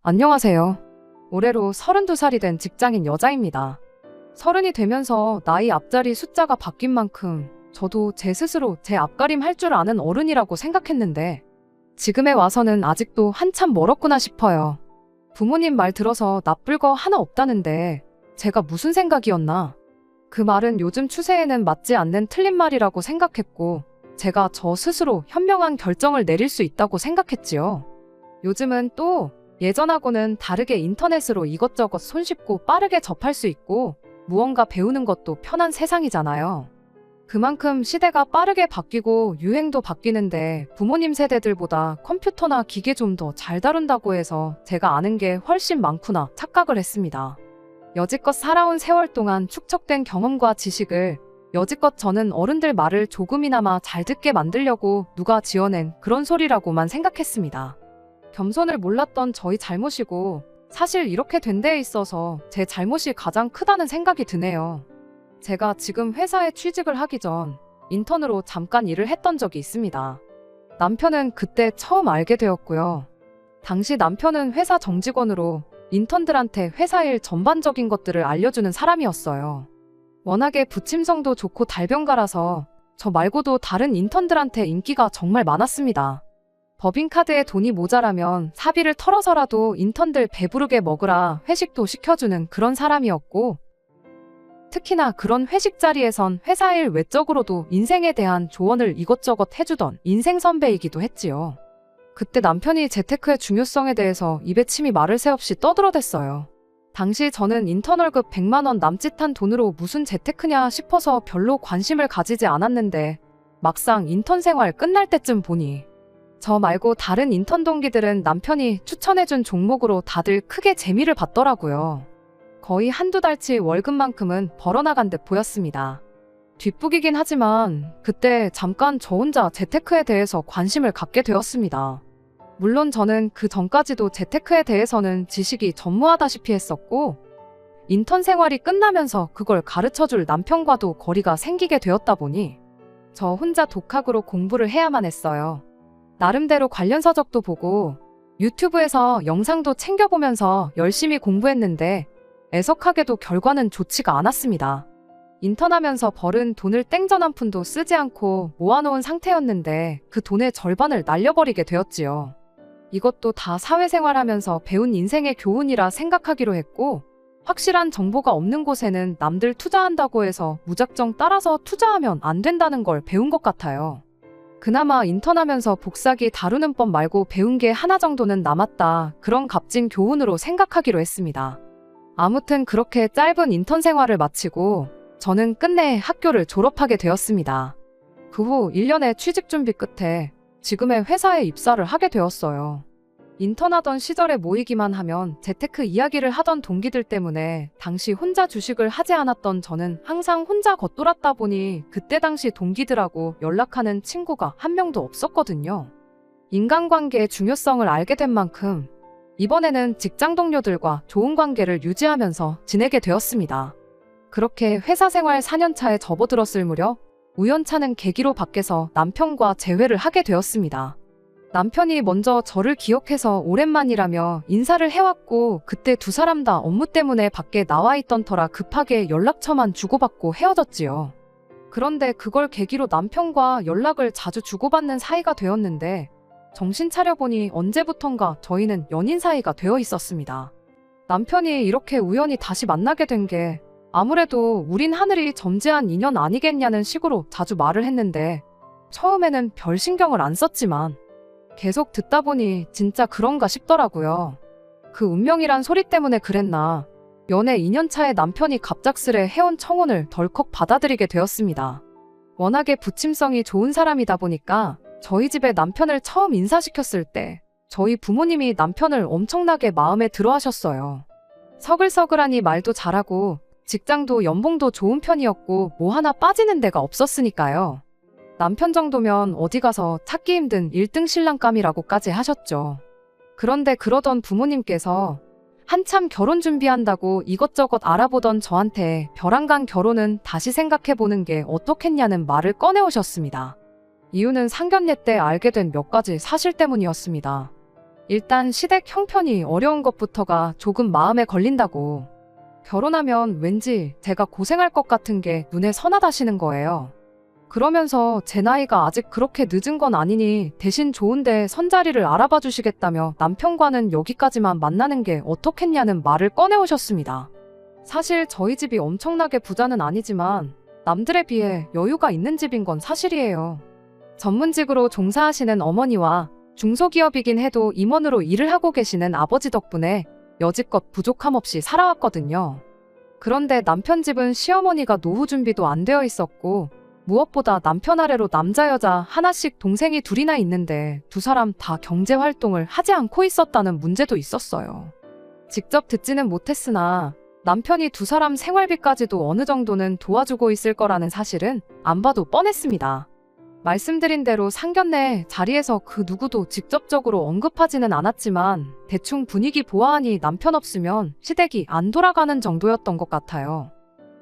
안녕하세요. 올해로 32살이 된 직장인 여자입니다. 30이 되면서 나이 앞자리 숫자가 바뀐 만큼 저도 제 스스로 제 앞가림 할 줄 아는 어른이라고 생각했는데 지금에 와서는 아직도 한참 멀었구나 싶어요. 부모님 말 들어서 나쁠 거 하나 없다는데 제가 무슨 생각이었나? 그 말은 요즘 추세에는 맞지 않는 틀린 말이라고 생각했고 제가 저 스스로 현명한 결정을 내릴 수 있다고 생각했지요. 요즘은 또 예전하고는 다르게 인터넷으로 이것저것 손쉽고 빠르게 접할 수 있고 무언가 배우는 것도 편한 세상이잖아요. 그만큼 시대가 빠르게 바뀌고 유행도 바뀌는데 부모님 세대들보다 컴퓨터나 기계 좀 더 잘 다룬다고 해서 제가 아는 게 훨씬 많구나 착각을 했습니다. 여지껏 살아온 세월 동안 축적된 경험과 지식을 여지껏 저는 어른들 말을 조금이나마 잘 듣게 만들려고 누가 지어낸 그런 소리라고만 생각했습니다. 겸손을 몰랐던 저희 잘못이고 사실 이렇게 된 데에 있어서 제 잘못이 가장 크다는 생각이 드네요. 제가 지금 회사에 취직을 하기 전 인턴으로 잠깐 일을 했던 적이 있습니다. 남편은 그때 처음 알게 되었고요. 당시 남편은 회사 정직원으로 인턴들한테 회사 일 전반적인 것들을 알려주는 사람이었어요. 워낙에 부침성도 좋고 달변가라서 저 말고도 다른 인턴들한테 인기가 정말 많았습니다. 법인카드에 돈이 모자라면 사비를 털어서라도 인턴들 배부르게 먹으라 회식도 시켜주는 그런 사람이었고 특히나 그런 회식 자리에선 회사 일 외적으로도 인생에 대한 조언을 이것저것 해주던 인생 선배이기도 했지요. 그때 남편이 재테크의 중요성에 대해서 입에 침이 마를 새 없이 떠들어댔어요. 당시 저는 인턴 월급 100만 원 남짓한 돈으로 무슨 재테크냐 싶어서 별로 관심을 가지지 않았는데 막상 인턴 생활 끝날 때쯤 보니 저 말고 다른 인턴 동기들은 남편이 추천해준 종목으로 다들 크게 재미를 봤더라고요. 거의 한두 달치 월급만큼은 벌어나간 듯 보였습니다. 뒷북이긴 하지만 그때 잠깐 저 혼자 재테크에 대해서 관심을 갖게 되었습니다. 물론 저는 그 전까지도 재테크에 대해서는 지식이 전무하다시피 했었고 인턴 생활이 끝나면서 그걸 가르쳐줄 남편과도 거리가 생기게 되었다 보니 저 혼자 독학으로 공부를 해야만 했어요. 나름대로 관련 서적도 보고 유튜브에서 영상도 챙겨보면서 열심히 공부했는데 애석하게도 결과는 좋지가 않았습니다. 인턴하면서 벌은 돈을 땡전 한 푼도 쓰지 않고 모아놓은 상태였는데 그 돈의 절반을 날려버리게 되었지요. 이것도 다 사회생활하면서 배운 인생의 교훈이라 생각하기로 했고 확실한 정보가 없는 곳에는 남들 투자한다고 해서 무작정 따라서 투자하면 안 된다는 걸 배운 것 같아요. 그나마 인턴하면서 복사기 다루는 법 말고 배운 게 하나 정도는 남았다. 그런 값진 교훈으로 생각하기로 했습니다. 아무튼 그렇게 짧은 인턴 생활을 마치고 저는 끝내 학교를 졸업하게 되었습니다. 그 후 1년의 취직 준비 끝에 지금의 회사에 입사를 하게 되었어요. 인턴하던 시절에 모이기만 하면 재테크 이야기를 하던 동기들 때문에 당시 혼자 주식을 하지 않았던 저는 항상 혼자 겉돌았다 보니 그때 당시 동기들하고 연락하는 친구가 한 명도 없었거든요. 인간관계의 중요성을 알게 된 만큼 이번에는 직장 동료들과 좋은 관계를 유지하면서 지내게 되었습니다. 그렇게 회사 생활 4년차에 접어들었을 무렵 우연찮은 계기로 밖에서 남편과 재회를 하게 되었습니다. 남편이 먼저 저를 기억해서 오랜만이라며 인사를 해왔고 그때 두 사람 다 업무 때문에 밖에 나와 있던 터라 급하게 연락처만 주고받고 헤어졌지요. 그런데 그걸 계기로 남편과 연락을 자주 주고받는 사이가 되었는데 정신 차려보니 언제부턴가 저희는 연인 사이가 되어 있었습니다. 남편이 이렇게 우연히 다시 만나게 된 게 아무래도 우린 하늘이 점지한 인연 아니겠냐는 식으로 자주 말을 했는데 처음에는 별 신경을 안 썼지만 계속 듣다 보니 진짜 그런가 싶더라고요. 그 운명이란 소리 때문에 그랬나 연애 2년차에 남편이 갑작스레 해온 청혼을 덜컥 받아들이게 되었습니다. 워낙에 부침성이 좋은 사람이다 보니까 저희 집에 남편을 처음 인사시켰을 때 저희 부모님이 남편을 엄청나게 마음에 들어 하셨어요. 서글서글하니 말도 잘하고 직장도 연봉도 좋은 편이었고 뭐 하나 빠지는 데가 없었으니까요. 남편 정도면 어디 가서 찾기 힘든 1등 신랑감이라고까지 하셨죠. 그런데 그러던 부모님께서 한참 결혼 준비한다고 이것저것 알아보던 저한테 벼랑간 결혼은 다시 생각해보는 게 어떻겠냐는 말을 꺼내오셨습니다. 이유는 상견례 때 알게 된 몇 가지 사실 때문이었습니다. 일단 시댁 형편이 어려운 것부터가 조금 마음에 걸린다고. 결혼하면 왠지 제가 고생할 것 같은 게 눈에 선하다시는 거예요. 그러면서 제 나이가 아직 그렇게 늦은 건 아니니 대신 좋은데 선자리를 알아봐 주시겠다며 남편과는 여기까지만 만나는 게 어떻겠냐는 말을 꺼내오셨습니다. 사실 저희 집이 엄청나게 부자는 아니지만 남들에 비해 여유가 있는 집인 건 사실이에요. 전문직으로 종사하시는 어머니와 중소기업이긴 해도 임원으로 일을 하고 계시는 아버지 덕분에 여지껏 부족함 없이 살아왔거든요. 그런데 남편 집은 시어머니가 노후 준비도 안 되어 있었고 무엇보다 남편 아래로 남자 여자 하나씩 동생이 둘이나 있는데 두 사람 다 경제 활동을 하지 않고 있었다는 문제도 있었어요. 직접 듣지는 못했으나 남편이 두 사람 생활비까지도 어느 정도는 도와주고 있을 거라는 사실은 안 봐도 뻔했습니다. 말씀드린 대로 상견례 자리에서 그 누구도 직접적으로 언급하지는 않았지만 대충 분위기 보아하니 남편 없으면 시댁이 안 돌아가는 정도였던 것 같아요.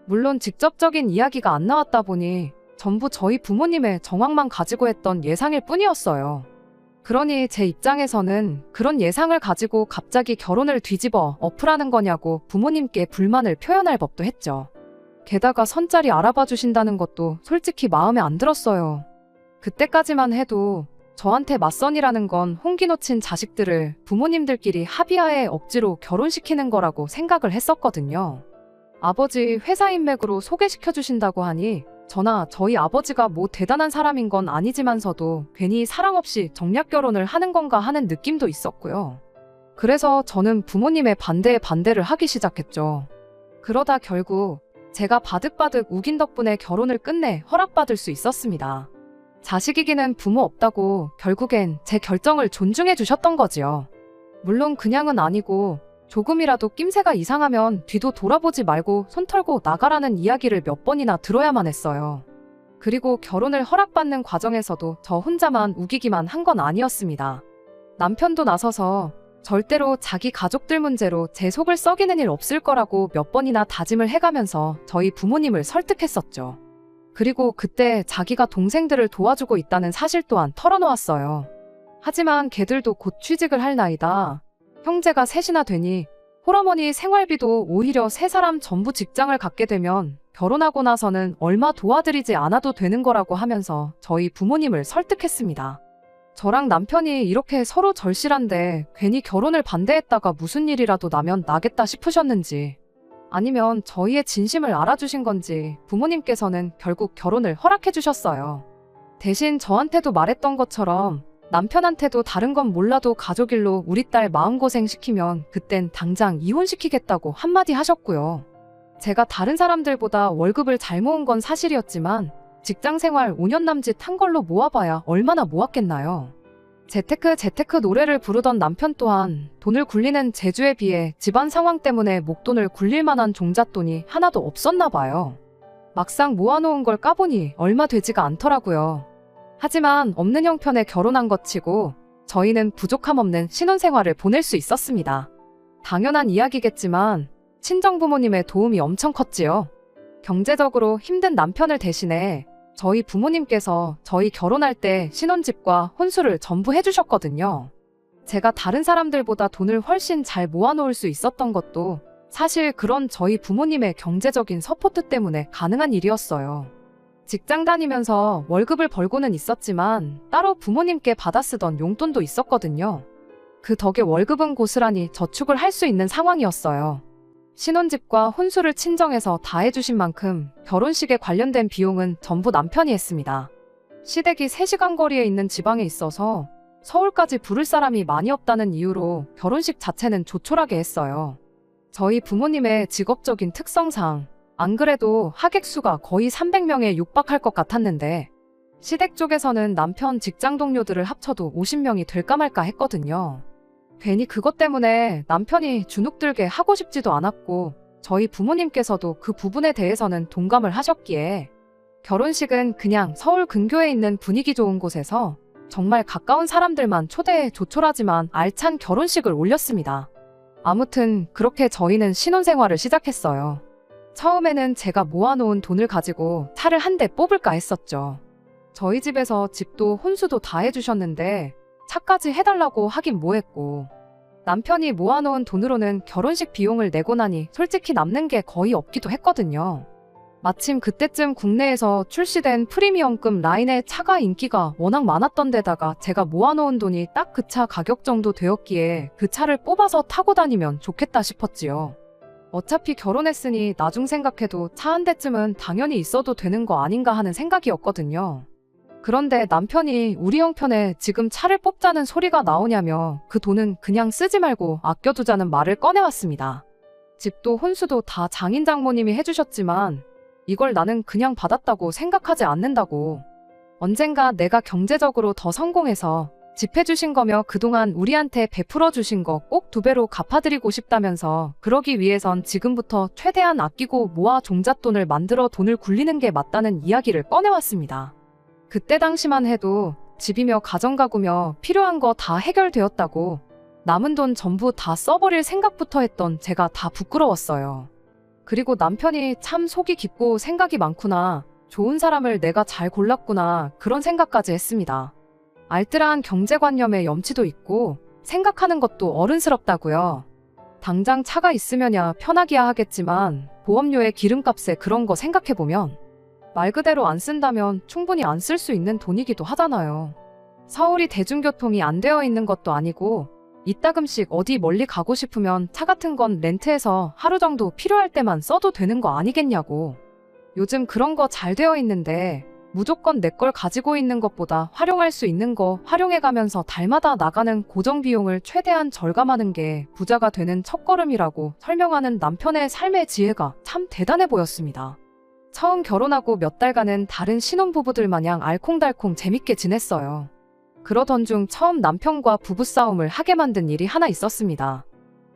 물론 직접적인 이야기가 안 나왔다 보니 전부 저희 부모님의 정황만 가지고 했던 예상일 뿐이었어요. 그러니 제 입장에서는 그런 예상을 가지고 갑자기 결혼을 뒤집어 엎으라는 거냐고 부모님께 불만을 표현할 법도 했죠. 게다가 선자리 알아봐 주신다는 것도 솔직히 마음에 안 들었어요. 그때까지만 해도 저한테 맞선이라는 건 홍기 놓친 자식들을 부모님들끼리 합의하에 억지로 결혼시키는 거라고 생각을 했었거든요. 아버지 회사 인맥으로 소개시켜 주신다고 하니 저나 저희 아버지가 뭐 대단한 사람인 건 아니지만서도 괜히 사랑 없이 정략 결혼을 하는 건가 하는 느낌도 있었고요. 그래서 저는 부모님의 반대에 반대를 하기 시작했죠. 그러다 결국 제가 바득바득 우긴 덕분에 결혼을 끝내 허락받을 수 있었습니다. 자식이기는 부모 없다고 결국엔 제 결정을 존중해 주셨던 거지요. 물론 그냥은 아니고 조금이라도 낌새가 이상하면 뒤도 돌아보지 말고 손 털고 나가라는 이야기를 몇 번이나 들어야만 했어요. 그리고 결혼을 허락받는 과정에서도 저 혼자만 우기기만 한 건 아니었습니다. 남편도 나서서 절대로 자기 가족들 문제로 제 속을 썩이는 일 없을 거라고 몇 번이나 다짐을 해가면서 저희 부모님을 설득했었죠. 그리고 그때 자기가 동생들을 도와주고 있다는 사실 또한 털어놓았어요. 하지만 걔들도 곧 취직을 할 나이다. 형제가 셋이나 되니 홀어머니 생활비도 오히려 세 사람 전부 직장을 갖게 되면 결혼하고 나서는 얼마 도와드리지 않아도 되는 거라고 하면서 저희 부모님을 설득했습니다. 저랑 남편이 이렇게 서로 절실한데 괜히 결혼을 반대했다가 무슨 일이라도 나면 나겠다 싶으셨는지 아니면 저희의 진심을 알아주신 건지 부모님께서는 결국 결혼을 허락해 주셨어요. 대신 저한테도 말했던 것처럼 남편한테도 다른 건 몰라도 가족 일로 우리 딸 마음고생 시키면 그땐 당장 이혼시키겠다고 한마디 하셨고요. 제가 다른 사람들보다 월급을 잘 모은 건 사실이었지만 직장생활 5년 남짓 한 걸로 모아봐야 얼마나 모았겠나요. 재테크 노래를 부르던 남편 또한 돈을 굴리는 재주에 비해 집안 상황 때문에 목돈을 굴릴 만한 종잣돈이 하나도 없었나 봐요. 막상 모아놓은 걸 까보니 얼마 되지가 않더라고요. 하지만 없는 형편에 결혼한 것 치고 저희는 부족함 없는 신혼생활을 보낼 수 있었습니다. 당연한 이야기겠지만 친정부모님의 도움이 엄청 컸지요. 경제적으로 힘든 남편을 대신해 저희 부모님께서 저희 결혼할 때 신혼집과 혼수를 전부 해주셨거든요. 제가 다른 사람들보다 돈을 훨씬 잘 모아놓을 수 있었던 것도 사실 그런 저희 부모님의 경제적인 서포트 때문에 가능한 일이었어요. 직장 다니면서 월급을 벌고는 있었지만 따로 부모님께 받아 쓰던 용돈도 있었거든요. 그 덕에 월급은 고스란히 저축을 할 수 있는 상황이었어요. 신혼집과 혼수를 친정에서 다 해주신 만큼 결혼식에 관련된 비용은 전부 남편이 했습니다. 시댁이 3시간 거리에 있는 지방에 있어서 서울까지 부를 사람이 많이 없다는 이유로 결혼식 자체는 조촐하게 했어요. 저희 부모님의 직업적인 특성상 안 그래도 하객 수가 거의 300명에 육박할 것 같았는데 시댁 쪽에서는 남편 직장 동료들을 합쳐도 50명이 될까 말까 했거든요. 괜히 그것 때문에 남편이 주눅들게 하고 싶지도 않았고 저희 부모님께서도 그 부분에 대해서는 동감을 하셨기에 결혼식은 그냥 서울 근교에 있는 분위기 좋은 곳에서 정말 가까운 사람들만 초대해 조촐하지만 알찬 결혼식을 올렸습니다. 아무튼 그렇게 저희는 신혼생활을 시작했어요. 처음에는 제가 모아놓은 돈을 가지고 차를 한 대 뽑을까 했었죠. 저희 집에서 집도 혼수도 다 해주셨는데 차까지 해달라고 하긴 뭐했고. 남편이 모아놓은 돈으로는 결혼식 비용을 내고 나니 솔직히 남는 게 거의 없기도 했거든요. 마침 그때쯤 국내에서 출시된 프리미엄급 라인의 차가 인기가 워낙 많았던 데다가 제가 모아놓은 돈이 딱 그 차 가격 정도 되었기에 그 차를 뽑아서 타고 다니면 좋겠다 싶었지요. 어차피 결혼했으니 나중 생각해도 차 한 대쯤은 당연히 있어도 되는 거 아닌가 하는 생각이었거든요. 그런데 남편이 우리 형편에 지금 차를 뽑자는 소리가 나오냐며 그 돈은 그냥 쓰지 말고 아껴두자는 말을 꺼내왔습니다. 집도 혼수도 다 장인 장모님이 해주셨지만 이걸 나는 그냥 받았다고 생각하지 않는다고. 언젠가 내가 경제적으로 더 성공해서 집 해주신 거며 그동안 우리한테 베풀어 주신 거 꼭 2배로 갚아드리고 싶다면서 그러기 위해선 지금부터 최대한 아끼고 모아 종잣돈을 만들어 돈을 굴리는 게 맞다는 이야기를 꺼내왔습니다. 그때 당시만 해도 집이며 가정가구며 필요한 거 다 해결되었다고 남은 돈 전부 다 써버릴 생각부터 했던 제가 다 부끄러웠어요. 그리고 남편이 참 속이 깊고 생각이 많구나, 좋은 사람을 내가 잘 골랐구나, 그런 생각까지 했습니다. 알뜰한 경제관념에 염치도 있고 생각하는 것도 어른스럽다고요. 당장 차가 있으면야 편하기야 하겠지만 보험료에 기름값에 그런 거 생각해보면 말 그대로 안 쓴다면 충분히 안 쓸 수 있는 돈이기도 하잖아요. 서울이 대중교통이 안 되어 있는 것도 아니고 이따금씩 어디 멀리 가고 싶으면 차 같은 건 렌트해서 하루 정도 필요할 때만 써도 되는 거 아니겠냐고. 요즘 그런 거 잘 되어 있는데 무조건 내 걸 가지고 있는 것보다 활용할 수 있는 거 활용해가면서 달마다 나가는 고정비용을 최대한 절감하는 게 부자가 되는 첫걸음이라고 설명하는 남편의 삶의 지혜가 참 대단해 보였습니다. 처음 결혼하고 몇 달간은 다른 신혼부부들 마냥 알콩달콩 재밌게 지냈어요. 그러던 중 처음 남편과 부부싸움을 하게 만든 일이 하나 있었습니다.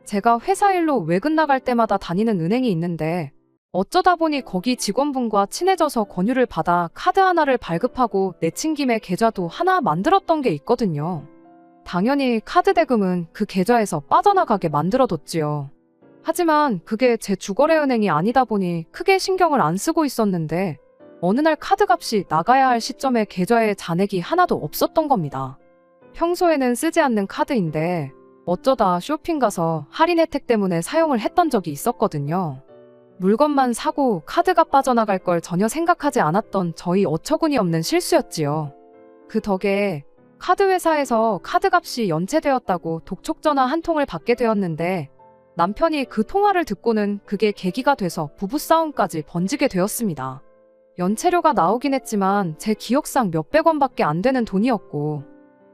제가 회사 일로 외근 나갈 때마다 다니는 은행이 있는데 어쩌다 보니 거기 직원분과 친해져서 권유를 받아 카드 하나를 발급하고 내친 김에 계좌도 하나 만들었던 게 있거든요. 당연히 카드 대금은 그 계좌에서 빠져나가게 만들어뒀지요. 하지만 그게 제 주거래 은행이 아니다 보니 크게 신경을 안 쓰고 있었는데 어느 날 카드값이 나가야 할 시점에 계좌에 잔액이 하나도 없었던 겁니다. 평소에는 쓰지 않는 카드인데 어쩌다 쇼핑 가서 할인 혜택 때문에 사용을 했던 적이 있었거든요. 물건만 사고 카드가 빠져나갈 걸 전혀 생각하지 않았던 저희 어처구니 없는 실수였지요. 그 덕에 카드 회사에서 카드값이 연체되었다고 독촉전화 한 통을 받게 되었는데 남편이 그 통화를 듣고는 그게 계기가 돼서 부부싸움까지 번지게 되었습니다. 연체료가 나오긴 했지만 제 기억상 몇백 원밖에 안 되는 돈이었고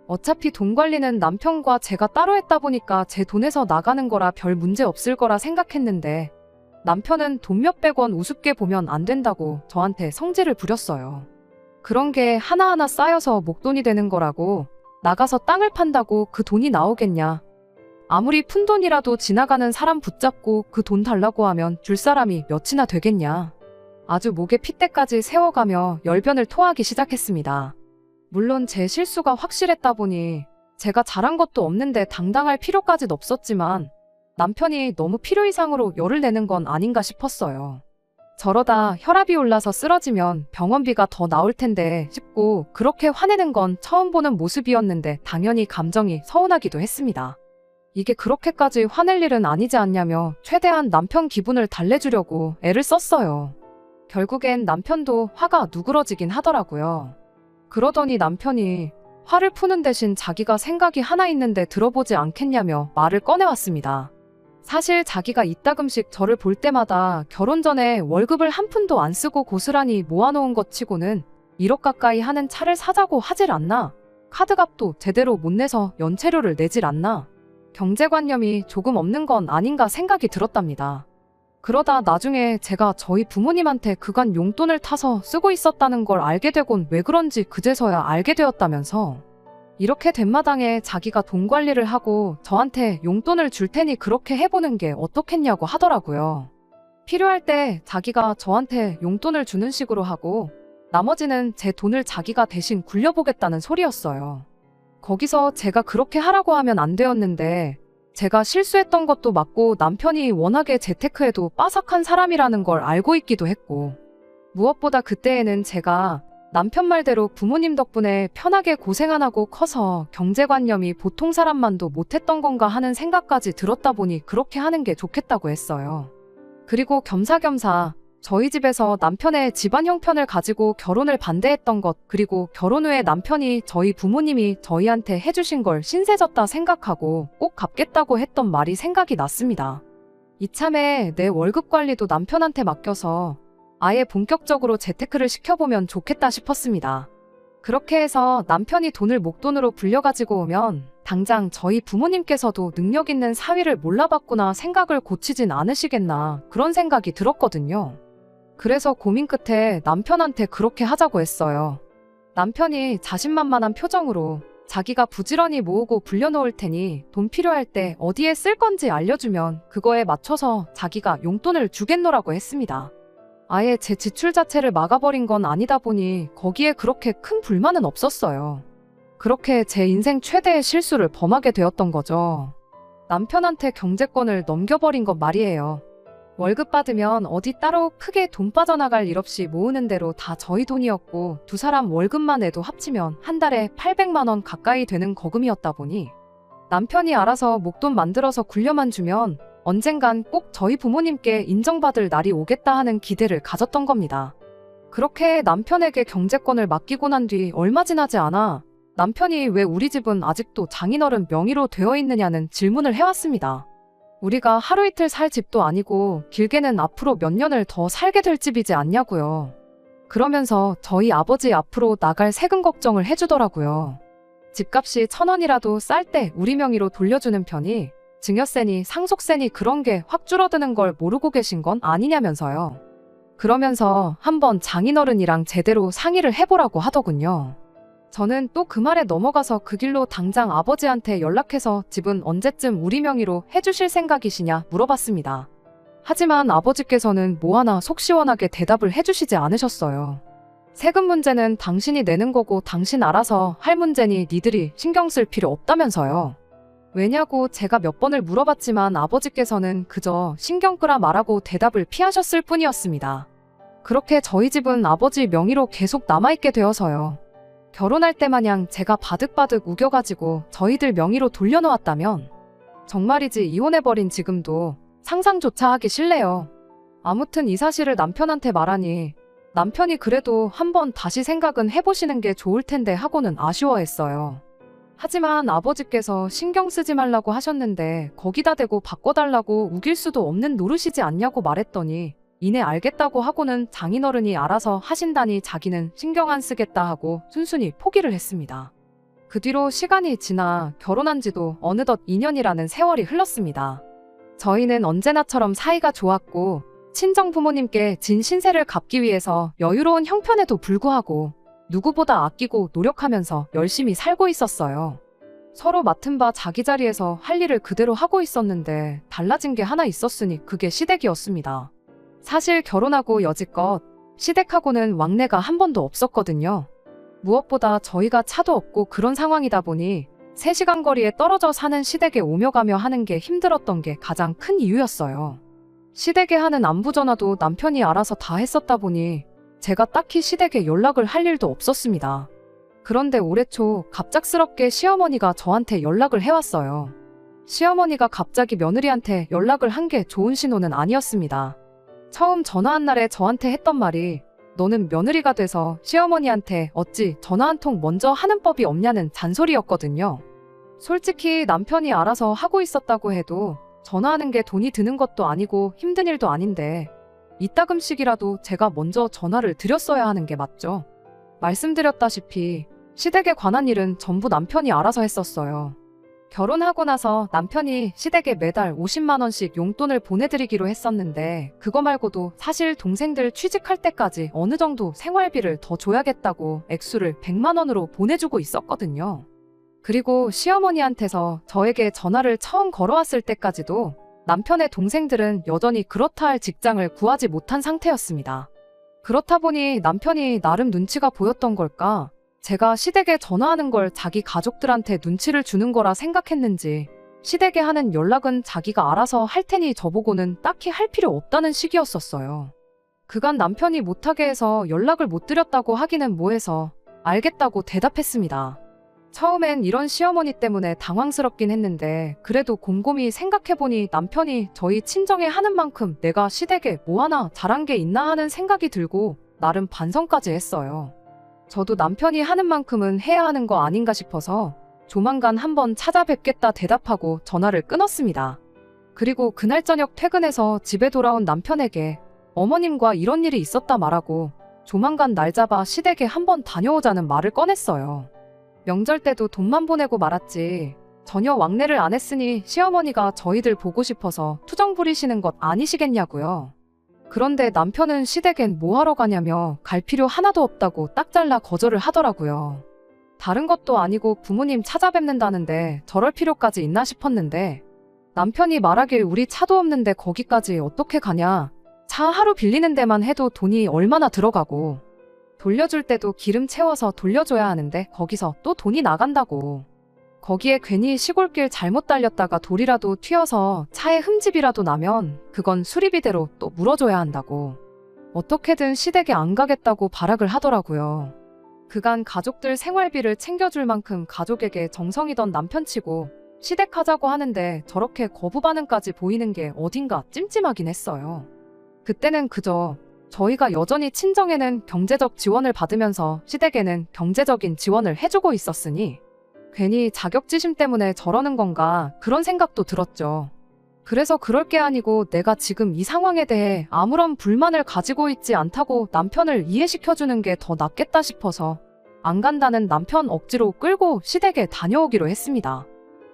어차피 돈 관리는 남편과 제가 따로 했다 보니까 제 돈에서 나가는 거라 별 문제 없을 거라 생각했는데 남편은 돈 몇백 원 우습게 보면 안 된다고 저한테 성질을 부렸어요. 그런 게 하나하나 쌓여서 목돈이 되는 거라고, 나가서 땅을 판다고 그 돈이 나오겠냐. 아무리 푼돈이라도 지나가는 사람 붙잡고 그 돈 달라고 하면 줄 사람이 몇이나 되겠냐. 아주 목에 핏대까지 세워가며 열변을 토하기 시작했습니다. 물론 제 실수가 확실했다 보니 제가 잘한 것도 없는데 당당할 필요까진 없었지만 남편이 너무 필요 이상으로 열을 내는 건 아닌가 싶었어요. 저러다 혈압이 올라서 쓰러지면 병원비가 더 나올 텐데 싶고 그렇게 화내는 건 처음 보는 모습이었는데 당연히 감정이 서운하기도 했습니다. 이게 그렇게까지 화낼 일은 아니지 않냐며 최대한 남편 기분을 달래주려고 애를 썼어요. 결국엔 남편도 화가 누그러지긴 하더라고요. 그러더니 남편이 화를 푸는 대신 자기가 생각이 하나 있는데 들어보지 않겠냐며 말을 꺼내왔습니다. 사실 자기가 이따금씩 저를 볼 때마다 결혼 전에 월급을 한 푼도 안 쓰고 고스란히 모아놓은 것 치고는 1억 가까이 하는 차를 사자고 하질 않나? 카드값도 제대로 못 내서 연체료를 내질 않나? 경제관념이 조금 없는 건 아닌가 생각이 들었답니다. 그러다 나중에 제가 저희 부모님한테 그간 용돈을 타서 쓰고 있었다는 걸 알게 되곤 왜 그런지 그제서야 알게 되었다면서 이렇게 된 마당에 자기가 돈 관리를 하고 저한테 용돈을 줄 테니 그렇게 해보는 게 어떻겠냐고 하더라고요. 필요할 때 자기가 저한테 용돈을 주는 식으로 하고 나머지는 제 돈을 자기가 대신 굴려보겠다는 소리였어요. 거기서 제가 그렇게 하라고 하면 안 되었는데 제가 실수했던 것도 맞고 남편이 워낙에 재테크에도 빠삭한 사람이라는 걸 알고 있기도 했고 무엇보다 그때에는 제가 남편 말대로 부모님 덕분에 편하게 고생 안 하고 커서 경제관념이 보통 사람만도 못했던 건가 하는 생각까지 들었다 보니 그렇게 하는 게 좋겠다고 했어요. 그리고 겸사겸사 저희 집에서 남편의 집안 형편을 가지고 결혼을 반대했던 것, 그리고 결혼 후에 남편이 저희 부모님이 저희한테 해주신 걸 신세졌다 생각하고 꼭 갚겠다고 했던 말이 생각이 났습니다. 이참에 내 월급 관리도 남편한테 맡겨서 아예 본격적으로 재테크를 시켜보면 좋겠다 싶었습니다. 그렇게 해서 남편이 돈을 목돈으로 불려가지고 오면 당장 저희 부모님께서도 능력 있는 사위를 몰라봤구나 생각을 고치진 않으시겠나 그런 생각이 들었거든요. 그래서 고민 끝에 남편한테 그렇게 하자고 했어요. 남편이 자신만만한 표정으로 자기가 부지런히 모으고 불려놓을 테니 돈 필요할 때 어디에 쓸 건지 알려주면 그거에 맞춰서 자기가 용돈을 주겠노라고 했습니다. 아예 제 지출 자체를 막아버린 건 아니다 보니 거기에 그렇게 큰 불만은 없었어요. 그렇게 제 인생 최대의 실수를 범하게 되었던 거죠. 남편한테 경제권을 넘겨버린 것 말이에요. 월급 받으면 어디 따로 크게 돈 빠져나갈 일 없이 모으는 대로 다 저희 돈이었고 두 사람 월급만 해도 합치면 한 달에 800만 원 가까이 되는 거금이었다 보니 남편이 알아서 목돈 만들어서 굴려만 주면 언젠간 꼭 저희 부모님께 인정받을 날이 오겠다 하는 기대를 가졌던 겁니다. 그렇게 남편에게 경제권을 맡기고 난 뒤 얼마 지나지 않아 남편이 왜 우리 집은 아직도 장인어른 명의로 되어 있느냐는 질문을 해왔습니다. 우리가 하루 이틀 살 집도 아니고 길게는 앞으로 몇 년을 더 살게 될 집이지 않냐고요. 그러면서 저희 아버지 앞으로 나갈 세금 걱정을 해주더라고요. 집값이 1,000원이라도 쌀 때 우리 명의로 돌려주는 편이 증여세니 상속세니 그런 게 확 줄어드는 걸 모르고 계신 건 아니냐면서요. 그러면서 한번 장인어른이랑 제대로 상의를 해보라고 하더군요. 저는 또 그 말에 넘어가서 그 길로 당장 아버지한테 연락해서 집은 언제쯤 우리 명의로 해주실 생각이시냐 물어봤습니다. 하지만 아버지께서는 뭐 하나 속 시원하게 대답을 해주시지 않으셨어요. 세금 문제는 당신이 내는 거고 당신 알아서 할 문제니 니들이 신경 쓸 필요 없다면서요. 왜냐고 제가 몇 번을 물어봤지만 아버지께서는 그저 신경 끄라 말하고 대답을 피하셨을 뿐이었습니다. 그렇게 저희 집은 아버지 명의로 계속 남아있게 되어서요. 결혼할 때 마냥 제가 바득바득 우겨가지고 저희들 명의로 돌려놓았다면 정말이지 이혼해버린 지금도 상상조차 하기 싫네요. 아무튼 이 사실을 남편한테 말하니 남편이 그래도 한번 다시 생각은 해보시는 게 좋을 텐데 하고는 아쉬워했어요. 하지만 아버지께서 신경 쓰지 말라고 하셨는데 거기다 대고 바꿔달라고 우길 수도 없는 노릇이지 않냐고 말했더니 이내 알겠다고 하고는 장인어른이 알아서 하신다니 자기는 신경 안 쓰겠다 하고 순순히 포기를 했습니다. 그 뒤로 시간이 지나 결혼한 지도 어느덧 2년이라는 세월이 흘렀습니다. 저희는 언제나처럼 사이가 좋았고 친정 부모님께 진 신세를 갚기 위해서 여유로운 형편에도 불구하고 누구보다 아끼고 노력하면서 열심히 살고 있었어요. 서로 맡은 바 자기 자리에서 할 일을 그대로 하고 있었는데 달라진 게 하나 있었으니 그게 시댁이었습니다. 사실 결혼하고 여지껏 시댁하고는 왕래가 한 번도 없었거든요. 무엇보다 저희가 차도 없고 그런 상황이다 보니 3시간 거리에 떨어져 사는 시댁에 오며 가며 하는 게 힘들었던 게 가장 큰 이유였어요. 시댁에 하는 안부 전화도 남편이 알아서 다 했었다 보니 제가 딱히 시댁에 연락을 할 일도 없었습니다. 그런데 올해 초 갑작스럽게 시어머니가 저한테 연락을 해왔어요. 시어머니가 갑자기 며느리한테 연락을 한 게 좋은 신호는 아니었습니다. 처음 전화한 날에 저한테 했던 말이 너는 며느리가 돼서 시어머니한테 어찌 전화 한 통 먼저 하는 법이 없냐는 잔소리였거든요. 솔직히 남편이 알아서 하고 있었다고 해도 전화하는 게 돈이 드는 것도 아니고 힘든 일도 아닌데 이따금씩이라도 제가 먼저 전화를 드렸어야 하는 게 맞죠. 말씀드렸다시피 시댁에 관한 일은 전부 남편이 알아서 했었어요. 결혼하고 나서 남편이 시댁에 매달 50만 원씩 용돈을 보내드리기로 했었는데 그거 말고도 사실 동생들 취직할 때까지 어느 정도 생활비를 더 줘야겠다고 액수를 100만 원으로 보내주고 있었거든요. 그리고 시어머니한테서 저에게 전화를 처음 걸어왔을 때까지도 남편의 동생들은 여전히 그렇다 할 직장을 구하지 못한 상태였습니다. 그렇다 보니 남편이 나름 눈치가 보였던 걸까? 제가 시댁에 전화하는 걸 자기 가족들한테 눈치를 주는 거라 생각했는지 시댁에 하는 연락은 자기가 알아서 할 테니 저보고는 딱히 할 필요 없다는 식이었었어요. 그간 남편이 못하게 해서 연락을 못 드렸다고 하기는 뭐해서 알겠다고 대답했습니다. 처음엔 이런 시어머니 때문에 당황스럽긴 했는데 그래도 곰곰이 생각해보니 남편이 저희 친정에 하는 만큼 내가 시댁에 뭐 하나 잘한 게 있나 하는 생각이 들고 나름 반성까지 했어요. 저도 남편이 하는 만큼은 해야 하는 거 아닌가 싶어서 조만간 한번 찾아뵙겠다 대답하고 전화를 끊었습니다. 그리고 그날 저녁 퇴근해서 집에 돌아온 남편에게 어머님과 이런 일이 있었다 말하고 조만간 날 잡아 시댁에 한번 다녀오자는 말을 꺼냈어요. 명절 때도 돈만 보내고 말았지 전혀 왕래를 안 했으니 시어머니가 저희들 보고 싶어서 투정 부리시는 것 아니시겠냐고요. 그런데 남편은 시댁엔 뭐 하러 가냐며 갈 필요 하나도 없다고 딱 잘라 거절을 하더라고요. 다른 것도 아니고 부모님 찾아뵙는다는데 저럴 필요까지 있나 싶었는데 남편이 말하길 우리 차도 없는데 거기까지 어떻게 가냐. 차 하루 빌리는 데만 해도 돈이 얼마나 들어가고 돌려줄 때도 기름 채워서 돌려줘야 하는데 거기서 또 돈이 나간다고. 거기에 괜히 시골길 잘못 달렸다가 돌이라도 튀어서 차에 흠집이라도 나면 그건 수리비대로 또 물어줘야 한다고. 어떻게든 시댁에 안 가겠다고 발악을 하더라고요. 그간 가족들 생활비를 챙겨줄 만큼 가족에게 정성이던 남편치고 시댁 하자고 하는데 저렇게 거부 반응까지 보이는 게 어딘가 찜찜하긴 했어요. 그때는 그저 저희가 여전히 친정에는 경제적 지원을 받으면서 시댁에는 경제적인 지원을 해주고 있었으니 괜히 자격지심 때문에 저러는 건가 그런 생각도 들었죠. 그래서 그럴 게 아니고 내가 지금 이 상황에 대해 아무런 불만을 가지고 있지 않다고 남편을 이해시켜주는 게 더 낫겠다 싶어서 안 간다는 남편 억지로 끌고 시댁에 다녀오기로 했습니다.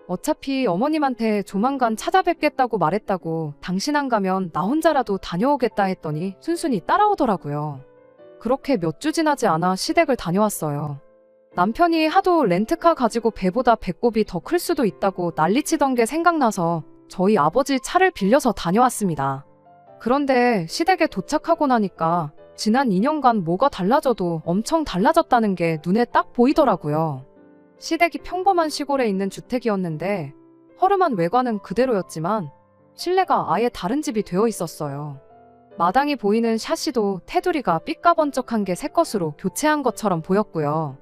어차피 어머님한테 조만간 찾아뵙겠다고 말했다고 당신 안 가면 나 혼자라도 다녀오겠다 했더니 순순히 따라오더라고요. 그렇게 몇 주 지나지 않아 시댁을 다녀왔어요. 남편이 하도 렌트카 가지고 배보다 배꼽이 더 클 수도 있다고 난리치던 게 생각나서 저희 아버지 차를 빌려서 다녀왔습니다. 그런데 시댁에 도착하고 나니까 지난 2년간 뭐가 달라져도 엄청 달라졌다는 게 눈에 딱 보이더라고요. 시댁이 평범한 시골에 있는 주택이었는데 허름한 외관은 그대로였지만 실내가 아예 다른 집이 되어 있었어요. 마당이 보이는 샤시도 테두리가 삐까번쩍한 게 새 것으로 교체한 것처럼 보였고요.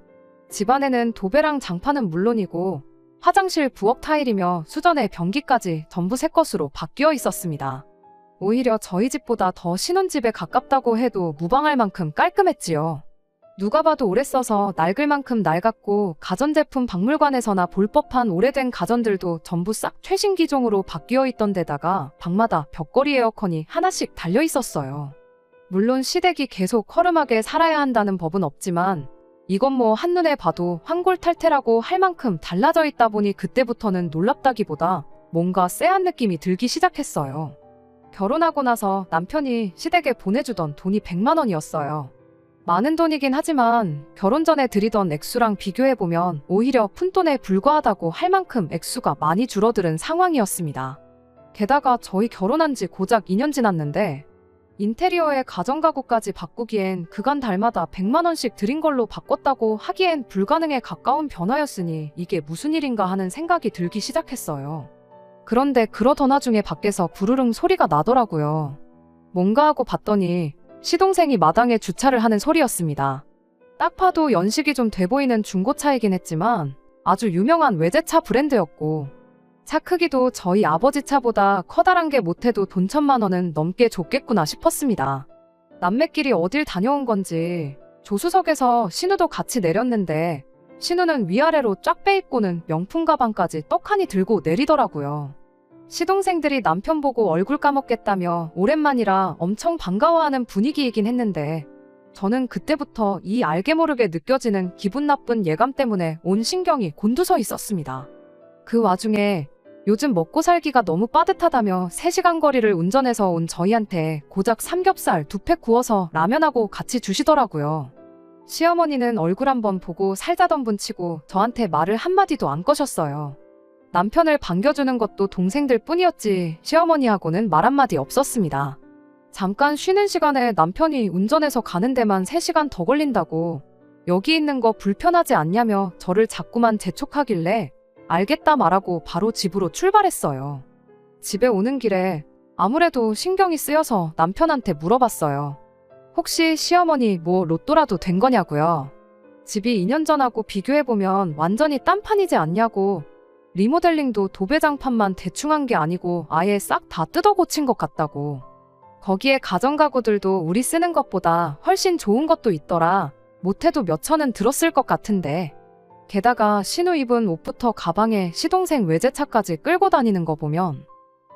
집안에는 도배랑 장판은 물론이고 화장실 부엌 타일이며 수전에 변기까지 전부 새 것으로 바뀌어 있었습니다. 오히려 저희 집보다 더 신혼집에 가깝다고 해도 무방할 만큼 깔끔했지요. 누가 봐도 오래 써서 낡을 만큼 낡았고 가전제품 박물관에서나 볼 법한 오래된 가전들도 전부 싹 최신 기종으로 바뀌어 있던 데다가 방마다 벽걸이 에어컨이 하나씩 달려 있었어요. 물론 시댁이 계속 허름하게 살아야 한다는 법은 없지만 이건 뭐 한눈에 봐도 황골탈태라고 할 만큼 달라져 있다 보니 그때부터는 놀랍다기보다 뭔가 쎄한 느낌이 들기 시작했어요. 결혼하고 나서 남편이 시댁에 보내주던 돈이 100만 원이었어요. 많은 돈이긴 하지만 결혼 전에 드리던 액수랑 비교해보면 오히려 푼돈에 불과하다고 할 만큼 액수가 많이 줄어드는 상황이었습니다. 게다가 저희 결혼한 지 고작 2년 지났는데 인테리어에 가전가구까지 바꾸기엔 그간 달마다 100만 원씩 들인 걸로 바꿨다고 하기엔 불가능에 가까운 변화였으니 이게 무슨 일인가 하는 생각이 들기 시작했어요. 그런데 그러던 와중에 밖에서 부르릉 소리가 나더라고요. 뭔가 하고 봤더니 시동생이 마당에 주차를 하는 소리였습니다. 딱 봐도 연식이 좀 돼 보이는 중고차이긴 했지만 아주 유명한 외제차 브랜드였고 차 크기도 저희 아버지 차보다 커다란 게 못해도 돈 1,000만 원은 넘게 줬겠구나 싶었습니다. 남매끼리 어딜 다녀온 건지 조수석에서 신우도 같이 내렸는데 신우는 위아래로 쫙 빼입고는 명품 가방까지 떡하니 들고 내리더라고요. 시동생들이 남편 보고 얼굴 까먹겠다며 오랜만이라 엄청 반가워하는 분위기이긴 했는데 저는 그때부터 이 알게 모르게 느껴지는 기분 나쁜 예감 때문에 온 신경이 곤두서 있었습니다. 그 와중에 요즘 먹고 살기가 너무 빠듯하다며 3시간 거리를 운전해서 온 저희한테 고작 삼겹살 2팩 구워서 라면하고 같이 주시더라고요. 시어머니는 얼굴 한번 보고 살자던 분치고 저한테 말을 한마디도 안 거셨어요. 남편을 반겨주는 것도 동생들 뿐이었지 시어머니하고는 말 한마디 없었습니다. 잠깐 쉬는 시간에 남편이 운전해서 가는 데만 3시간 더 걸린다고 여기 있는 거 불편하지 않냐며 저를 자꾸만 재촉하길래 알겠다 말하고 바로 집으로 출발했어요. 집에 오는 길에 아무래도 신경이 쓰여서 남편한테 물어봤어요. 혹시 시어머니 뭐 로또라도 된 거냐고요. 집이 2년 전하고 비교해보면 완전히 딴판이지 않냐고. 리모델링도 도배장판만 대충 한 게 아니고 아예 싹 다 뜯어 고친 것 같다고. 거기에 가전가구들도 우리 쓰는 것보다 훨씬 좋은 것도 있더라. 못해도 몇 천은 들었을 것 같은데. 게다가 신우 입은 옷부터 가방에 시동생 외제차까지 끌고 다니는 거 보면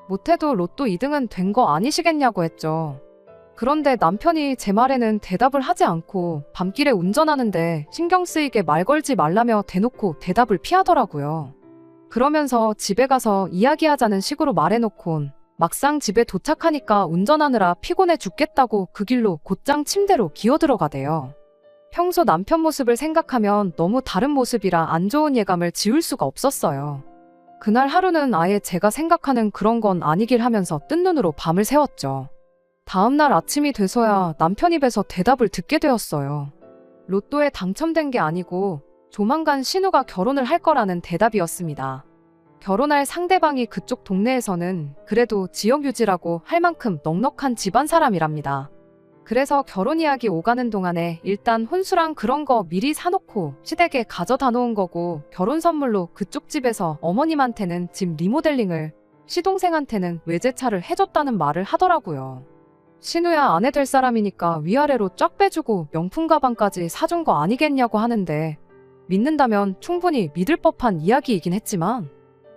못해도 로또 2등은 된 거 아니시겠냐고 했죠. 그런데 남편이 제 말에는 대답을 하지 않고 밤길에 운전하는데 신경 쓰이게 말 걸지 말라며 대놓고 대답을 피하더라고요. 그러면서 집에 가서 이야기하자는 식으로 말해놓곤 막상 집에 도착하니까 운전하느라 피곤해 죽겠다고 그 길로 곧장 침대로 기어들어가대요. 평소 남편 모습을 생각하면 너무 다른 모습이라 안 좋은 예감을 지울 수가 없었어요. 그날 하루는 아예 제가 생각하는 그런 건 아니길 하면서 뜬 눈으로 밤을 새웠죠. 다음날 아침이 돼서야 남편 입에서 대답을 듣게 되었어요. 로또에 당첨된 게 아니고 조만간 신우가 결혼을 할 거라는 대답이었습니다. 결혼할 상대방이 그쪽 동네에서는 그래도 지역 유지라고 할 만큼 넉넉한 집안 사람이랍니다. 그래서 결혼 이야기 오가는 동안에 일단 혼수랑 그런 거 미리 사놓고 시댁에 가져다 놓은 거고, 결혼 선물로 그쪽 집에서 어머님한테는 집 리모델링을, 시동생한테는 외제차를 해줬다는 말을 하더라고요. 신우야 아내 될 사람이니까 위아래로 쫙 빼주고 명품 가방까지 사준 거 아니겠냐고 하는데, 믿는다면 충분히 믿을 법한 이야기이긴 했지만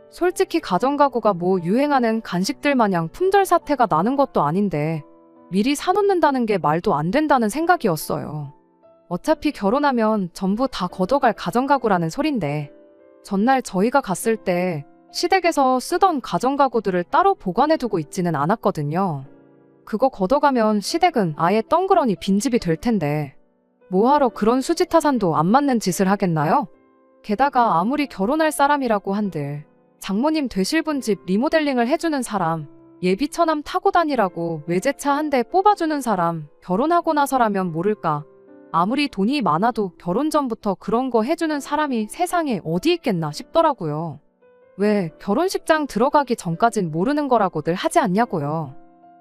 솔직히 가전가구가 뭐 유행하는 간식들 마냥 품절 사태가 나는 것도 아닌데 미리 사놓는다는 게 말도 안 된다는 생각이었어요. 어차피 결혼하면 전부 다 걷어갈 가전가구라는 소린데, 전날 저희가 갔을 때 시댁에서 쓰던 가전가구들을 따로 보관해두고 있지는 않았거든요. 그거 걷어가면 시댁은 아예 덩그러니 빈집이 될 텐데 뭐하러 그런 수지타산도 안 맞는 짓을 하겠나요? 게다가 아무리 결혼할 사람이라고 한들 장모님 되실 분 집 리모델링을 해주는 사람, 예비 처남 타고 다니라고 외제차 한 대 뽑아주는 사람, 결혼하고 나서라면 모를까. 아무리 돈이 많아도 결혼 전부터 그런 거 해주는 사람이 세상에 어디 있겠나 싶더라고요. 왜 결혼식장 들어가기 전까진 모르는 거라고들 하지 않냐고요.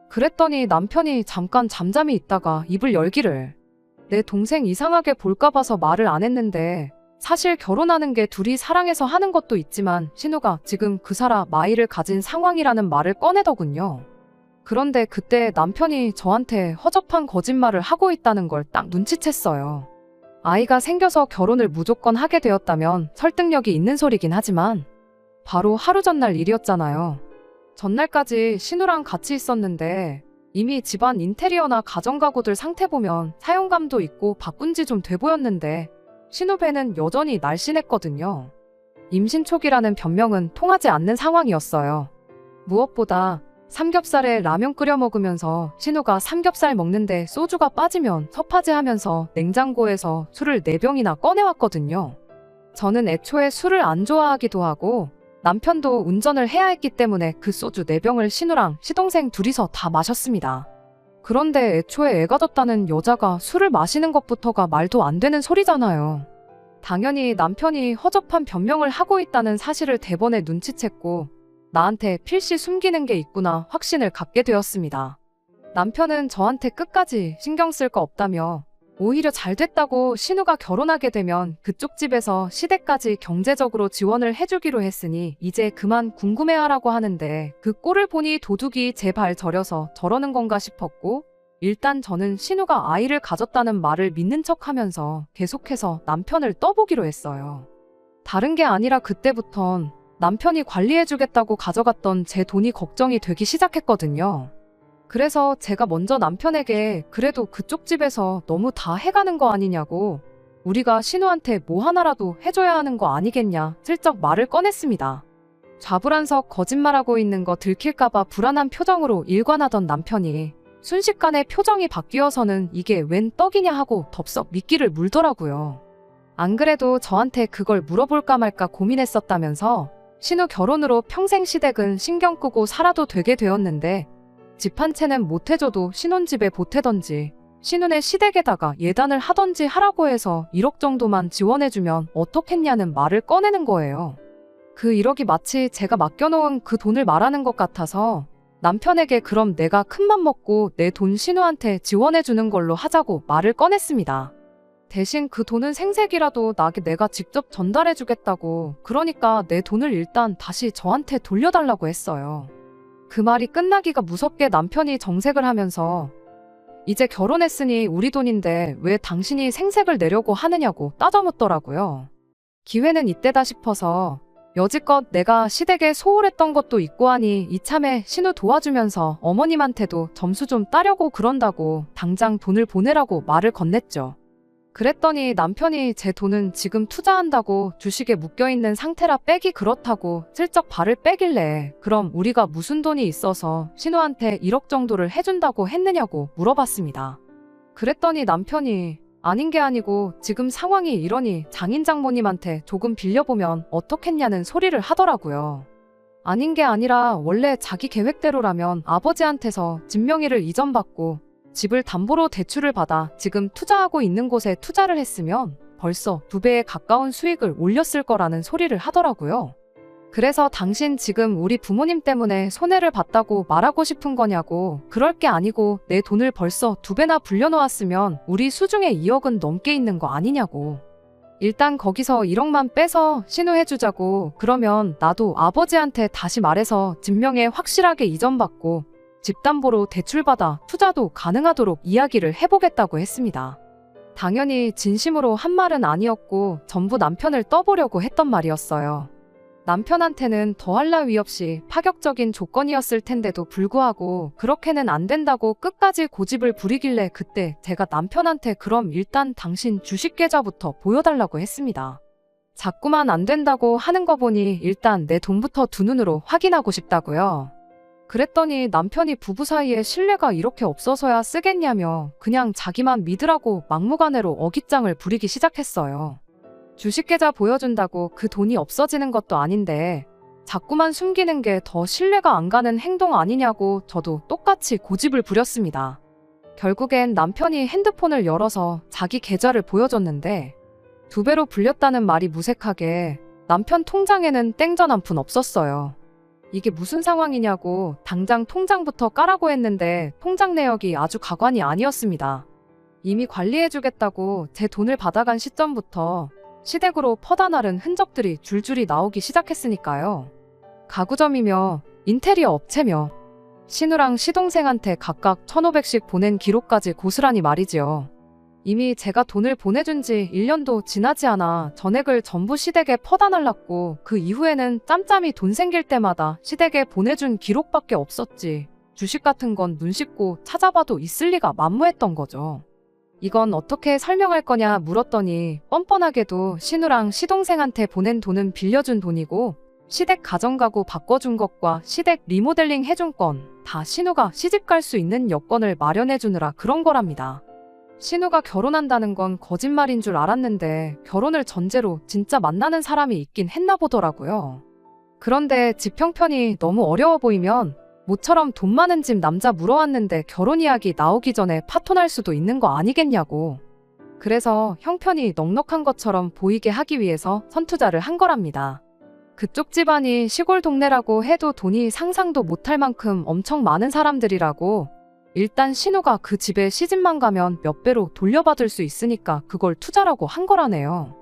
그랬더니 남편이 잠깐 잠잠히 있다가 입을 열기를, 내 동생 이상하게 볼까 봐서 말을 안 했는데 사실 결혼하는 게 둘이 사랑해서 하는 것도 있지만 신우가 지금 그 사람 아이를 가진 상황이라는 말을 꺼내더군요. 그런데 그때 남편이 저한테 허접한 거짓말을 하고 있다는 걸 딱 눈치챘어요. 아이가 생겨서 결혼을 무조건 하게 되었다면 설득력이 있는 소리긴 하지만 바로 하루 전날 일이었잖아요. 전날까지 신우랑 같이 있었는데 이미 집안 인테리어나 가전가구들 상태 보면 사용감도 있고 바꾼 지 좀 돼 보였는데 신우 배는 여전히 날씬했거든요. 임신 초기라는 변명은 통하지 않는 상황이었어요. 무엇보다 삼겹살에 라면 끓여 먹으면서 신우가 삼겹살 먹는데 소주가 빠지면 섭하지하면서 냉장고에서 술을 4병이나 꺼내왔거든요. 저는 애초에 술을 안 좋아하기도 하고 남편도 운전을 해야 했기 때문에 그 소주 4병을 신우랑 시동생 둘이서 다 마셨습니다. 그런데 애초에 애가 졌다는 여자가 술을 마시는 것부터가 말도 안 되는 소리잖아요. 당연히 남편이 허접한 변명을 하고 있다는 사실을 대번에 눈치챘고 나한테 필시 숨기는 게 있구나 확신을 갖게 되었습니다. 남편은 저한테 끝까지 신경 쓸 거 없다며 오히려 잘 됐다고 신우가 결혼하게 되면 그쪽 집에서 시댁까지 경제적으로 지원을 해주기로 했으니 이제 그만 궁금해하라고 하는데, 그 꼴을 보니 도둑이 제 발 저려서 저러는 건가 싶었고, 일단 저는 신우가 아이를 가졌다는 말을 믿는 척하면서 계속해서 남편을 떠보기로 했어요. 다른 게 아니라 그때부턴 남편이 관리해주겠다고 가져갔던 제 돈이 걱정이 되기 시작했거든요. 그래서 제가 먼저 남편에게 그래도 그쪽 집에서 너무 다 해가는 거 아니냐고, 우리가 신우한테 뭐 하나라도 해줘야 하는 거 아니겠냐 슬쩍 말을 꺼냈습니다. 좌불안석 거짓말하고 있는 거 들킬까봐 불안한 표정으로 일관하던 남편이 순식간에 표정이 바뀌어서는 이게 웬 떡이냐 하고 덥석 미끼를 물더라고요. 안 그래도 저한테 그걸 물어볼까 말까 고민했었다면서 신우 결혼으로 평생 시댁은 신경 끄고 살아도 되게 되었는데 집 한 채는 못 해줘도 신혼집에 보태던지 신혼의 시댁에다가 예단을 하던지 하라고 해서 1억 정도만 지원해주면 어떻겠냐는 말을 꺼내는 거예요. 그 1억이 마치 제가 맡겨놓은 그 돈을 말하는 것 같아서 남편에게 그럼 내가 큰맘 먹고 내 돈 신우한테 지원해주는 걸로 하자고 말을 꺼냈습니다. 대신 그 돈은 생색이라도 나게 내가 직접 전달해주겠다고, 그러니까 내 돈을 일단 다시 저한테 돌려달라고 했어요. 그 말이 끝나기가 무섭게 남편이 정색을 하면서 이제 결혼했으니 우리 돈인데 왜 당신이 생색을 내려고 하느냐고 따져묻더라고요. 기회는 이때다 싶어서 여지껏 내가 시댁에 소홀했던 것도 있고 하니 이참에 신우 도와주면서 어머님한테도 점수 좀 따려고 그런다고 당장 돈을 보내라고 말을 건넸죠. 그랬더니 남편이 제 돈은 지금 투자한다고 주식에 묶여있는 상태라 빼기 그렇다고 슬쩍 발을 빼길래 그럼 우리가 무슨 돈이 있어서 신우한테 1억 정도를 해준다고 했느냐고 물어봤습니다. 그랬더니 남편이 아닌 게 아니고 지금 상황이 이러니 장인 장모님한테 조금 빌려보면 어떻겠냐는 소리를 하더라고요. 아닌 게 아니라 원래 자기 계획대로라면 아버지한테서 집 명의를 이전받고 집을 담보로 대출을 받아 지금 투자하고 있는 곳에 투자를 했으면 벌써 2배에 가까운 수익을 올렸을 거라는 소리를 하더라고요. 그래서 당신 지금 우리 부모님 때문에 손해를 봤다고 말하고 싶은 거냐고, 그럴 게 아니고 내 돈을 벌써 2배나 불려놓았으면 우리 수중에 2억은 넘게 있는 거 아니냐고. 일단 거기서 1억만 빼서 신우해주자고, 그러면 나도 아버지한테 다시 말해서 집명에 확실하게 이전받고 집담보로 대출받아 투자도 가능하도록 이야기를 해보겠다고 했습니다. 당연히 진심으로 한 말은 아니었고 전부 남편을 떠보려고 했던 말이었어요. 남편한테는 더할 나위 없이 파격적인 조건이었을 텐데도 불구하고 그렇게는 안 된다고 끝까지 고집을 부리길래 그때 제가 남편한테 그럼 일단 당신 주식 계좌부터 보여달라고 했습니다. 자꾸만 안 된다고 하는 거 보니 일단 내 돈부터 두 눈으로 확인하고 싶다고요. 그랬더니 남편이 부부 사이에 신뢰가 이렇게 없어서야 쓰겠냐며 그냥 자기만 믿으라고 막무가내로 어깃장을 부리기 시작했어요. 주식계좌 보여준다고 그 돈이 없어지는 것도 아닌데 자꾸만 숨기는 게 더 신뢰가 안 가는 행동 아니냐고 저도 똑같이 고집을 부렸습니다. 결국엔 남편이 핸드폰을 열어서 자기 계좌를 보여줬는데 2배로 불렸다는 말이 무색하게 남편 통장에는 땡전 한 푼 없었어요. 이게 무슨 상황이냐고 당장 통장부터 까라고 했는데 통장 내역이 아주 가관이 아니었습니다. 이미 관리해주겠다고 제 돈을 받아간 시점부터 시댁으로 퍼다 나른 흔적들이 줄줄이 나오기 시작했으니까요. 가구점이며 인테리어 업체며 신우랑 시동생한테 각각 1,500씩 보낸 기록까지 고스란히 말이지요. 이미 제가 돈을 보내준 지 1년도 지나지 않아 전액을 전부 시댁에 퍼다 날랐고 그 이후에는 짬짬이 돈 생길 때마다 시댁에 보내준 기록밖에 없었지 주식 같은 건 눈 씻고 찾아봐도 있을 리가 만무했던 거죠. 이건 어떻게 설명할 거냐 물었더니 뻔뻔하게도 신우랑 시동생한테 보낸 돈은 빌려준 돈이고 시댁 가정가구 바꿔준 것과 시댁 리모델링 해준 건 다 신우가 시집 갈 수 있는 여건을 마련해주느라 그런 거랍니다. 신우가 결혼한다는 건 거짓말인 줄 알았는데 결혼을 전제로 진짜 만나는 사람이 있긴 했나 보더라고요. 그런데 집 형편이 너무 어려워 보이면 모처럼 돈 많은 집 남자 물어왔는데 결혼 이야기 나오기 전에 파토날 수도 있는 거 아니겠냐고. 그래서 형편이 넉넉한 것처럼 보이게 하기 위해서 선투자를 한 거랍니다. 그쪽 집안이 시골 동네라고 해도 돈이 상상도 못할 만큼 엄청 많은 사람들이라고. 일단 신우가 그 집에 시집만 가면 몇 배로 돌려받을 수 있으니까 그걸 투자라고 한 거라네요.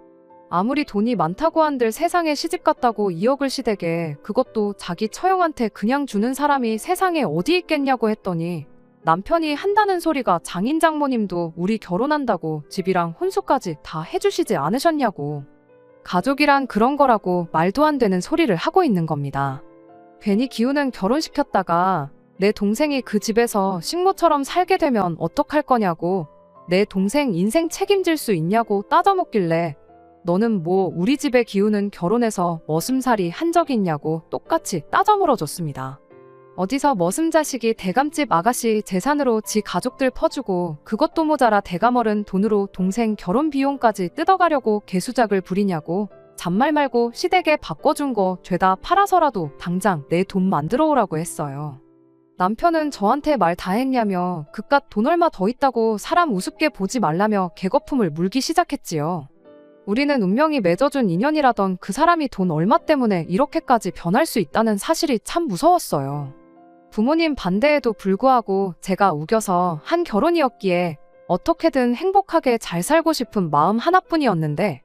아무리 돈이 많다고 한들 세상에 시집 갔다고 2억을 시댁에, 그것도 자기 처형한테 그냥 주는 사람이 세상에 어디 있겠냐고 했더니 남편이 한다는 소리가 장인 장모님도 우리 결혼한다고 집이랑 혼수까지 다 해주시지 않으셨냐고. 가족이란 그런 거라고 말도 안 되는 소리를 하고 있는 겁니다. 괜히 기우는 결혼시켰다가 내 동생이 그 집에서 식모처럼 살게 되면 어떡할 거냐고, 내 동생 인생 책임질 수 있냐고 따져먹길래 너는 뭐 우리 집에 기우는 결혼해서 머슴살이 한 적 있냐고 똑같이 따져물어줬습니다. 어디서 머슴 자식이 대감집 아가씨 재산으로 지 가족들 퍼주고 그것도 모자라 대감어른 돈으로 동생 결혼 비용까지 뜯어가려고 개수작을 부리냐고. 잔말 말고 시댁에 바꿔준 거 죄다 팔아서라도 당장 내 돈 만들어 오라고 했어요. 남편은 저한테 말 다 했냐며 그깟 돈 얼마 더 있다고 사람 우습게 보지 말라며 개거품을 물기 시작했지요. 우리는 운명이 맺어준 인연이라던 그 사람이 돈 얼마 때문에 이렇게까지 변할 수 있다는 사실이 참 무서웠어요. 부모님 반대에도 불구하고 제가 우겨서 한 결혼이었기에 어떻게든 행복하게 잘 살고 싶은 마음 하나뿐이었는데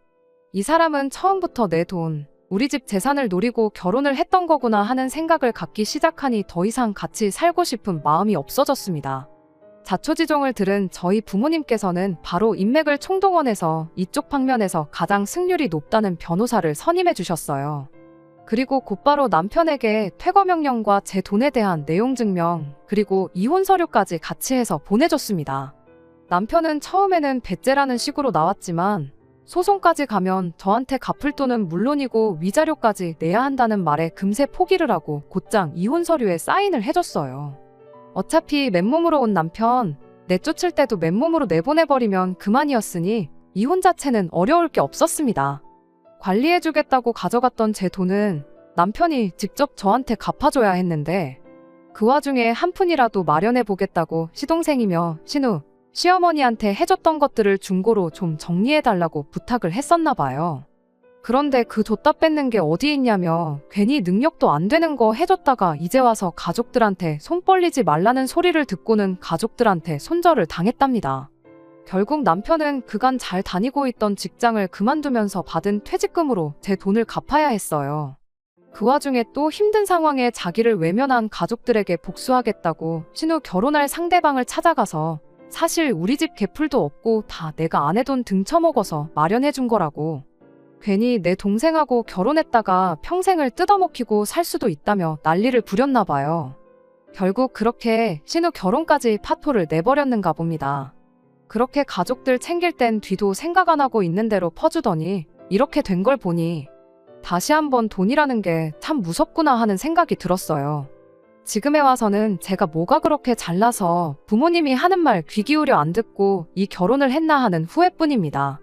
이 사람은 처음부터 내 돈, 우리 집 재산을 노리고 결혼을 했던 거구나 하는 생각을 갖기 시작하니 더 이상 같이 살고 싶은 마음이 없어졌습니다. 자초지종을 들은 저희 부모님께서는 바로 인맥을 총동원해서 이쪽 방면에서 가장 승률이 높다는 변호사를 선임해 주셨어요. 그리고 곧바로 남편에게 퇴거 명령과 제 돈에 대한 내용 증명, 그리고 이혼 서류까지 같이 해서 보내줬습니다. 남편은 처음에는 배째라는 식으로 나왔지만 소송까지 가면 저한테 갚을 돈은 물론이고 위자료까지 내야 한다는 말에 금세 포기를 하고 곧장 이혼 서류에 사인을 해줬어요. 어차피 맨몸으로 온 남편, 내쫓을 때도 맨몸으로 내보내버리면 그만이었으니 이혼 자체는 어려울 게 없었습니다. 관리해주겠다고 가져갔던 제 돈은 남편이 직접 저한테 갚아줘야 했는데 그 와중에 한 푼이라도 마련해보겠다고 시동생이며 신우, 시어머니한테 해줬던 것들을 중고로 좀 정리해달라고 부탁을 했었나 봐요. 그런데 그 줬다 뺏는 게 어디 있냐며 괜히 능력도 안 되는 거 해줬다가 이제 와서 가족들한테 손 벌리지 말라는 소리를 듣고는 가족들한테 손절을 당했답니다. 결국 남편은 그간 잘 다니고 있던 직장을 그만두면서 받은 퇴직금으로 제 돈을 갚아야 했어요. 그 와중에 또 힘든 상황에 자기를 외면한 가족들에게 복수하겠다고 신우 결혼할 상대방을 찾아가서 사실 우리 집 개풀도 없고 다 내가 아내 돈 등쳐먹어서 마련해준 거라고. 괜히 내 동생하고 결혼했다가 평생을 뜯어먹히고 살 수도 있다며 난리를 부렸나 봐요. 결국 그렇게 신우 결혼까지 파토를 내버렸는가 봅니다. 그렇게 가족들 챙길 땐 뒤도 생각 안 하고 있는 대로 퍼주더니 이렇게 된 걸 보니 다시 한번 돈이라는 게 참 무섭구나 하는 생각이 들었어요. 지금에 와서는 제가 뭐가 그렇게 잘나서 부모님이 하는 말 귀 기울여 안 듣고 이 결혼을 했나 하는 후회뿐입니다.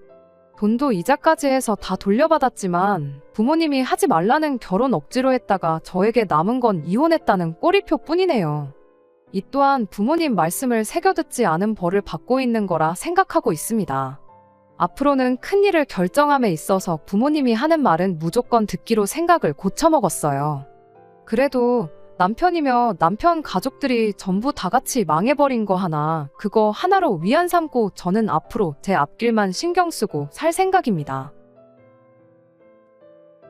돈도 이자까지 해서 다 돌려받았지만 부모님이 하지 말라는 결혼 억지로 했다가 저에게 남은 건 이혼했다는 꼬리표 뿐이네요. 이 또한 부모님 말씀을 새겨듣지 않은 벌을 받고 있는 거라 생각하고 있습니다. 앞으로는 큰일을 결정함에 있어서 부모님이 하는 말은 무조건 듣기로 생각을 고쳐먹었어요. 그래도 남편이며 남편 가족들이 전부 다 같이 망해버린 거 하나, 그거 하나로 위안 삼고 저는 앞으로 제 앞길만 신경 쓰고 살 생각입니다.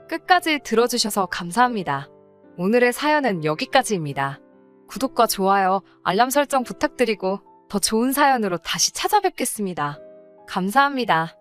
끝까지 들어주셔서 감사합니다. 오늘의 사연은 여기까지입니다. 구독과 좋아요, 알람 설정 부탁드리고 더 좋은 사연으로 다시 찾아뵙겠습니다. 감사합니다.